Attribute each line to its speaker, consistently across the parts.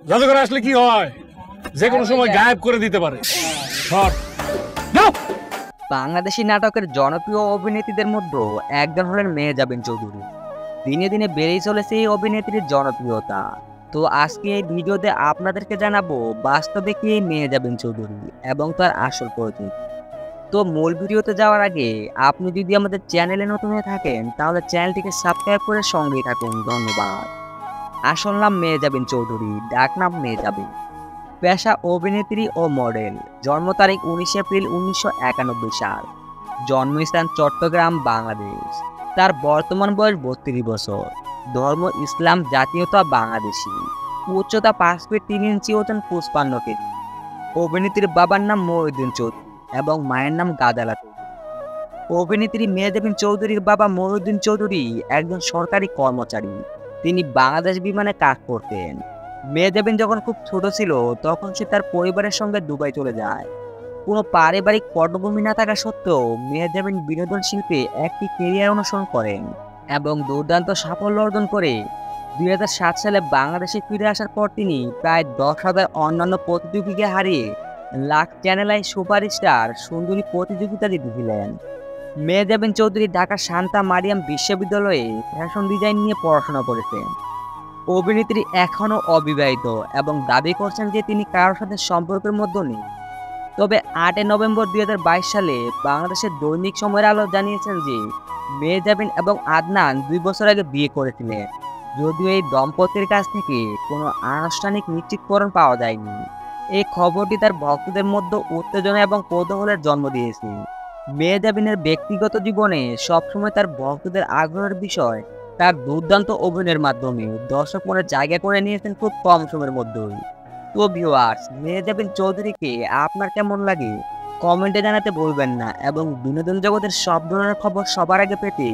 Speaker 1: জাদুঘর আসলে কি হয়, যে কোনো সময় গায়েব করে দিতে পারে।
Speaker 2: বাংলাদেশি নাটকের জনপ্রিয় অভিনেত্রীদের মধ্যে একজন হলেন মেহজাবিন চৌধুরী। দিনে দিনে বেড়েই চলেছে এই অভিনেত্রীর জনপ্রিয়তা। তো আজকে এই ভিডিওতে আপনাদেরকে জানাবো বাস্তবে কে মেহজাবিন চৌধুরী এবং তার আসল পরিচয়। তো মূল ভিডিওতে যাওয়ার আগে আপনি যদি আমাদের চ্যানেলে নতুন হয়ে থাকেন তাহলে চ্যানেলটিকে সাবস্ক্রাইব করে সঙ্গেই থাকুন। ধন্যবাদ। আসল নাম মেহজাবিন চৌধুরী, ডাক নাম মেহজাবিন। পেশা অভিনেত্রী ও মডেল। জন্ম তারিখ 19 এপ্রিল 1991 সাল। জন্মস্থান চট্টগ্রাম, বাংলাদেশ। তার বর্তমান বয়স 32 বছর। ধর্ম ইসলাম, জাতীয়তা বাংলাদেশি। উচ্চতা 5 ফিট 3 ইঞ্চি, ওজন 55 কেজি। অভিনেত্রীর বাবার নাম মহিউদ্দিন চৌধুরী এবং মায়ের নাম গাদালা চৌধুরী। অভিনেত্রী মেহজাবিন চৌধুরীর বাবা মহিউদ্দিন চৌধুরী একজন সরকারি কর্মচারী। তিনি বাংলাদেশ বিমানে কাজ করতেন। মেহজাবিন যখন খুব ছোট ছিল তখন সে তার পরিবারের সঙ্গে দুবাই চলে যায়। কোনো পারিবারিক পটভূমি না থাকা সত্ত্বেও মেহজাবিন বিনোদন শিল্পে একটি ক্যারিয়ার অনুসরণ করেন এবং দুর্দান্ত সাফল্য অর্জন করে 2007 সালে বাংলাদেশে ফিরে আসার পর তিনি প্রায় 10,000 অন্যান্য প্রতিযোগীকে হারিয়ে লাখ চ্যানেলায় সুপারস্টার সুন্দরী প্রতিযোগিতা জিতেছিলেন। মেহজাবিন চৌধুরী ঢাকার শান্তা মারিয়াম বিশ্ববিদ্যালয়ে ফ্যাশন ডিজাইন নিয়ে পড়াশোনা করেছেন। অভিনেত্রী এখনও অবিবাহিত এবং দাবি করছেন যে তিনি কারোর সাথে সম্পর্কের মধ্যে নেই। তবে 8 নভেম্বর 2022 সালে বাংলাদেশের দৈনিক সময়ের আলো জানিয়েছেন যে মেহজাবিন এবং আদনান 2 বছর আগে বিয়ে করেছিলেন, যদিও এই দম্পতির কাছ থেকে কোনো আনুষ্ঠানিক নিশ্চিতকরণ পাওয়া যায়নি। এই খবরটি তার ভক্তদের মধ্যে উত্তেজনা এবং কৌতূহলের জন্ম দিয়েছে। মেহজাবিনের ব্যক্তিগত জীবনে সবসময় তার ভক্তদের আগ্রহের বিষয় তার দুর্দান্ত অভিনয়ের মাধ্যমে দর্শক মনে জায়গা করে নিয়েছেন খুব কম সময়ের মধ্যেই। তো ভিউয়ার্স, মেহজাবিন চৌধুরীকে আপনার কেমন লাগে কমেন্টে জানাতে ভুলবেন না এবং বিনোদন জগতের সব ধরনের খবর সবার আগে পেতে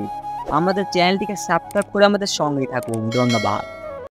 Speaker 2: আমাদের চ্যানেলটিকে সাবস্ক্রাইব করে আমাদের সঙ্গেই থাকুন। ধন্যবাদ।